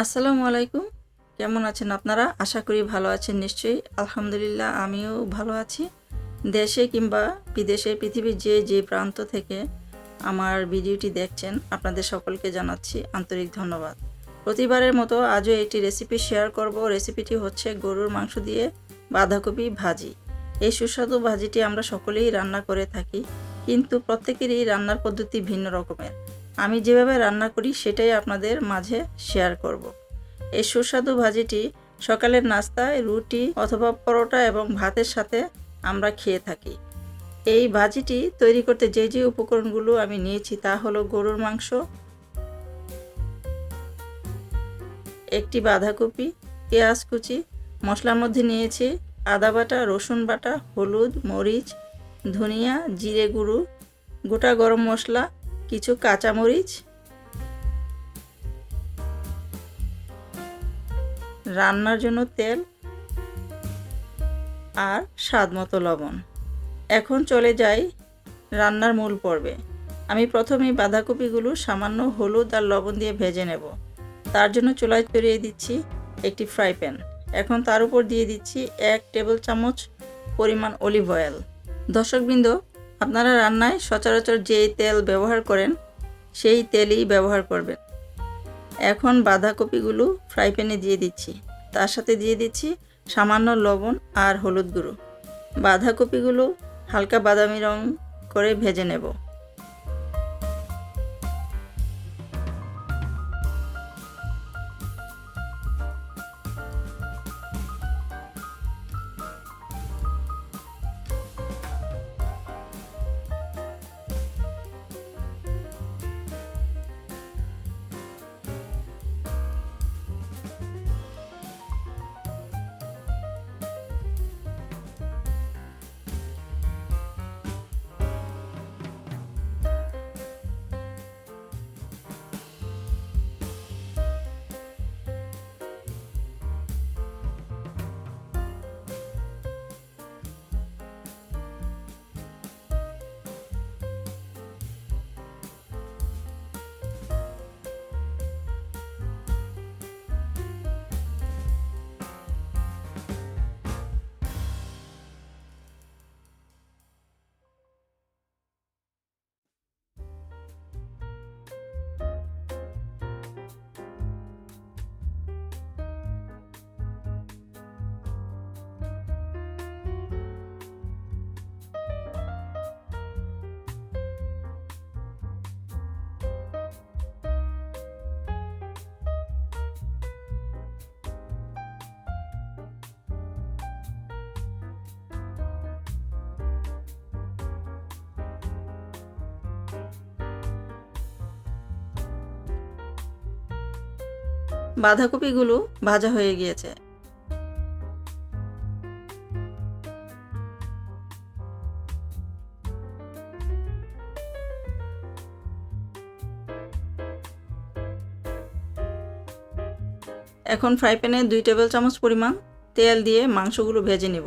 আসসালামু আলাইকুম। কেমন আছেন আপনারা? আশা করি ভালো আছেন নিশ্চয়ই। আলহামদুলিল্লাহ আমিও ভালো আছি। দেশে কিংবা বিদেশে পৃথিবীর যে প্রান্ত থেকে আমার ভিডিওটি দেখছেন আপনাদের সকলকে জানাচ্ছি আন্তরিক ধন্যবাদ। প্রতিবারের মতো আজও একটি রেসিপি শেয়ার করব। রেসিপিটি হচ্ছে গরুর মাংস দিয়ে বাঁধাকপি ভাজি। এই সুস্বাদু ভাজিটি আমরা সকলেই রান্না করে থাকি, কিন্তু প্রত্যেকেরই রান্নার পদ্ধতি ভিন্ন রকমের। আমি যেভাবে রান্না করি সেটাই আপনাদের মাঝে শেয়ার করব। এই সুস্বাদু ভাজিটি সকালের নাস্তায় রুটি অথবা পরোটা এবং ভাতের সাথে আমরা খেয়ে থাকি। এই ভাজিটি তৈরি করতে যে উপকরণগুলো আমি নিয়েছি তা হলো গরুর মাংস, একটি বাঁধাকপি, পেঁয়াজ কুচি, মশলার মধ্যে নিয়েছি আদা বাটা, রসুন বাটা, হলুদ, মরিচ, ধনিয়া, জিরে গুঁড়ো, গোটা গরম মশলা, কিছু কাঁচামরিচ, রান্নার জন্য তেল আর স্বাদমতো লবণ। এখন চলে যাই রান্নার মূল পর্বে। আমি প্রথমেই বাঁধাকপিগুলো সামান্য হলুদ আর লবণ দিয়ে ভেজে নেব। তার জন্য চুলায় চড়িয়ে দিচ্ছি একটি ফ্রাই প্যান। এখন তার উপর দিয়ে দিচ্ছি 1 টেবিল চামচ পরিমাণ অলিভ অয়েল। দর্শকবৃন্দ, আপনারা রান্নায় সচরাচর যেই তেল ব্যবহার করেন সেই তেলই ব্যবহার করবেন। এখন বাঁধাকপিগুলো ফ্রাই প্যানে দিয়ে দিচ্ছি। তার সাথে দিয়ে দিচ্ছি সামান্য লবণ আর হলুদ গুঁড়ো। বাঁধাকপিগুলো হালকা বাদামি রং করে ভেজে নেব। বাঁধাকপিগুলো ভাজা হয়ে গিয়েছে। এখন ফ্রাই প্যানে 2 টেবিল চামচ পরিমাণ তেল দিয়ে মাংসগুলো ভেজে নেব।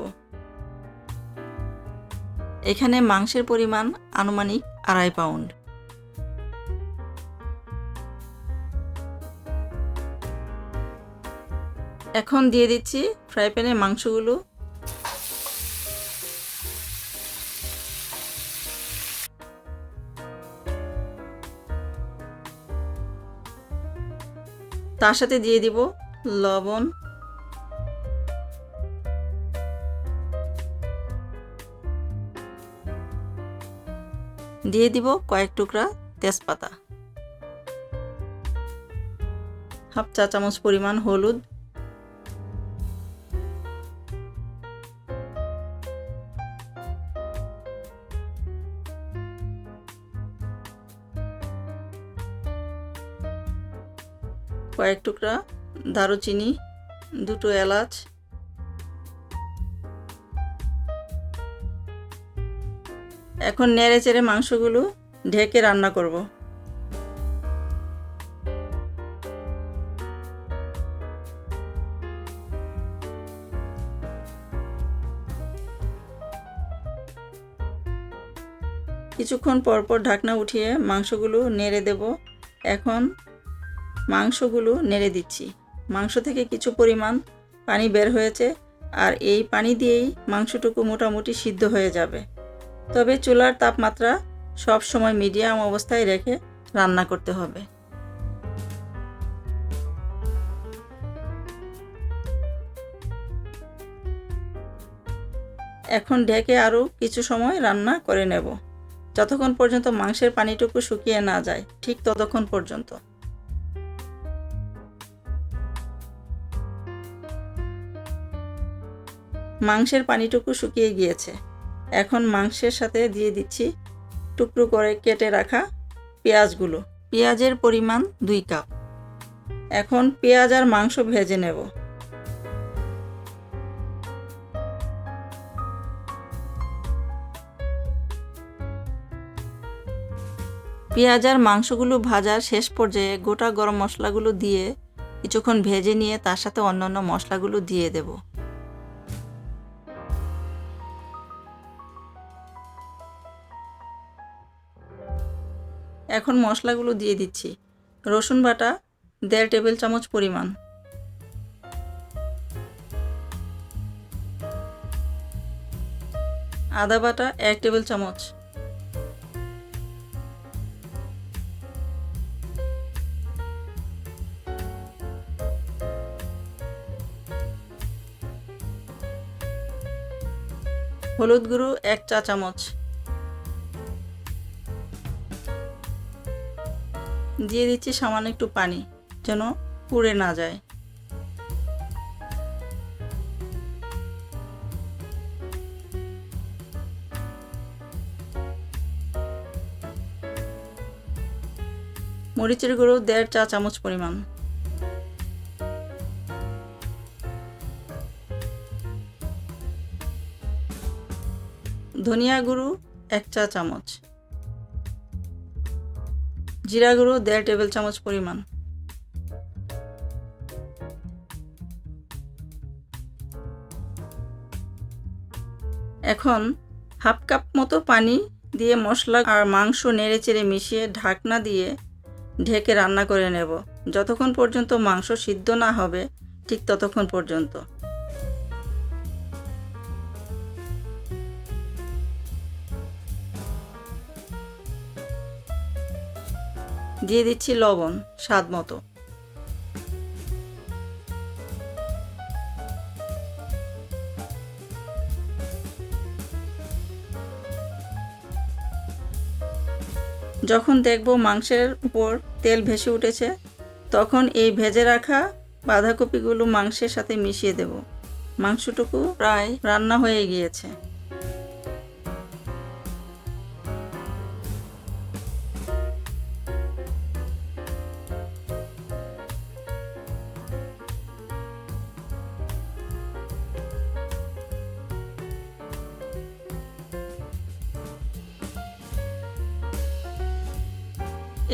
এখানে মাংসের পরিমাণ আনুমানিক 2.5 পাউন্ড। এখন দিয়ে দিচ্ছি ফ্রাই প্যানে মাংসগুলো। তার সাথে দিয়ে দিব লবণ, দিয়ে দিব কয়েক টুকরা তেজপাতা, হাফ চা চামচ পরিমাণ হলুদ, কয়েক টুকরা দারুচিনি, 2টো এলাচ, এখন নেড়ে চেড়ে মাংসগুলো ঢেকে রান্না করব। কিছুক্ষণ পরপর ঢাকনা উঠিয়ে মাংসগুলো নেড়ে দেব। এখন মাংসগুলো নেড়ে দিচ্ছি। মাংস থেকে কিছু পরিমাণ পানি বের হয়েছে, আর এই পানি দিয়েই মাংসটুকু মোটামুটি সিদ্ধ হয়ে যাবে। তবে চুলার তাপমাত্রা সব সময় মিডিয়াম অবস্থায় রেখে রান্না করতে হবে। এখন ঢেকে আরও কিছু সময় রান্না করে নেব, যতক্ষণ পর্যন্ত মাংসের পানিটুকু শুকিয়ে না যায়, ঠিক ততক্ষণ পর্যন্ত। মাংসের পানিটুকু শুকিয়ে গিয়েছে। এখন মাংসের সাথে দিয়ে দিচ্ছি টুকরো করে কেটে রাখা পেঁয়াজগুলো। পেঁয়াজের পরিমাণ 2 কাপ। এখন পেঁয়াজ আর মাংস ভেজে নেব। পেঁয়াজ আর মাংসগুলো ভাজার শেষ পর্যায়ে গোটা গরম মশলাগুলো দিয়ে কিছুক্ষণ ভেজে নিয়ে তার সাথে অন্যান্য মশলাগুলো দিয়ে দেব। এখন মশলাগুলো দিয়ে দিচ্ছি। রসুন বাটা 1.5 টেবিল চামচ পরিমাণ, আদা বাটা 1 টেবিল চামচ, হলুদ গুঁড়ো 1 চা চামচ, দিয়ে দিচ্ছি সামান্য একটু পানি যেন পুড়ে না যায়। মরিচের গুঁড়ো 1.5 চা চামচ পরিমাণ, ধনিয়া গুঁড়ো 1 চা চামচ, জিরা গুঁড়ো 1.5 টেবিল চামচ পরিমাণ, এখন হাফ কাপ মতো পানি দিয়ে মশলা আর মাংস নেড়েচেড়ে মিশিয়ে ঢাকনা দিয়ে ঢেকে রান্না করে নেব, যতক্ষণ পর্যন্ত মাংস সিদ্ধ না হবে ঠিক ততক্ষণ পর্যন্ত। দিয়ে দিচ্ছি লবণ স্বাদ মতো। যখন দেখব মাংসের উপর তেল ভেসে উঠেছে, তখন এই ভেজে রাখা বাঁধাকপিগুলো মাংসের সাথে মিশিয়ে দেব। মাংসটুকু প্রায় রান্না হয়ে গিয়েছে।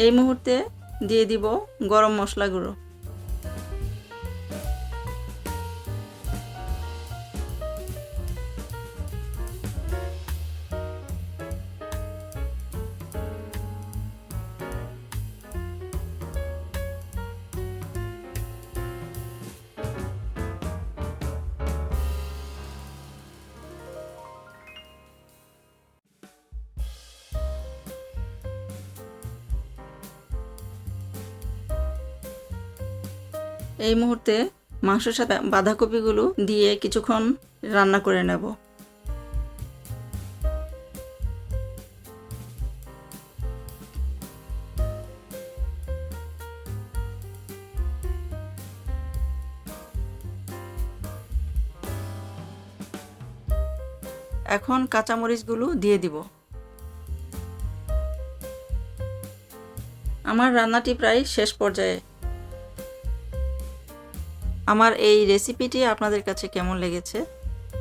এই মুহূর্তে দিয়ে দিব গরম মশলা গুঁড়ো। এই মুহূর্তে মাংসের সাথে বাঁধাকপিগুলো দিয়ে কিছুক্ষণ রান্না করে নেব। এখন কাঁচামরিচগুলো দিয়ে দিব। আমার রান্নাটি প্রায় শেষ পর্যায়ে। আমার এই রেসিপিটি আপনাদের কাছে কেমন লেগেছে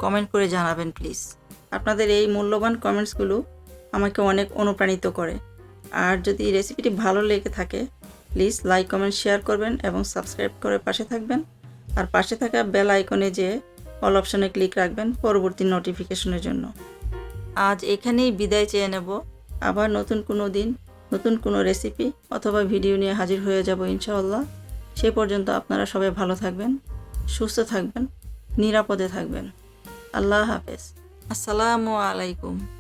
কমেন্ট করে জানাবেন প্লিজ। আপনাদের এই মূল্যবান কমেন্টসগুলো আমাকে অনেক অনুপ্রাণিত করে। আর যদি রেসিপিটি ভালো লেগে থাকে প্লিজ লাইক কমেন্ট শেয়ার করবেন এবং সাবস্ক্রাইব করে পাশে থাকবেন। আর পাশে থাকা বেল আইকনে যেয়ে অল অপশনে ক্লিক রাখবেন পরবর্তী নোটিফিকেশনের জন্য। আজ এখানেই বিদায় চেয়ে নেব। আবার নতুন কোনো দিন নতুন কোনো রেসিপি অথবা ভিডিও নিয়ে হাজির হয়ে যাব ইনশাআল্লাহ। সে পর্যন্ত আপনারা সবাই ভালো থাকবেন, সুস্থ থাকবেন, নিরাপদে থাকবেন। আল্লাহ হাফেজ। আসসালামু আলাইকুম।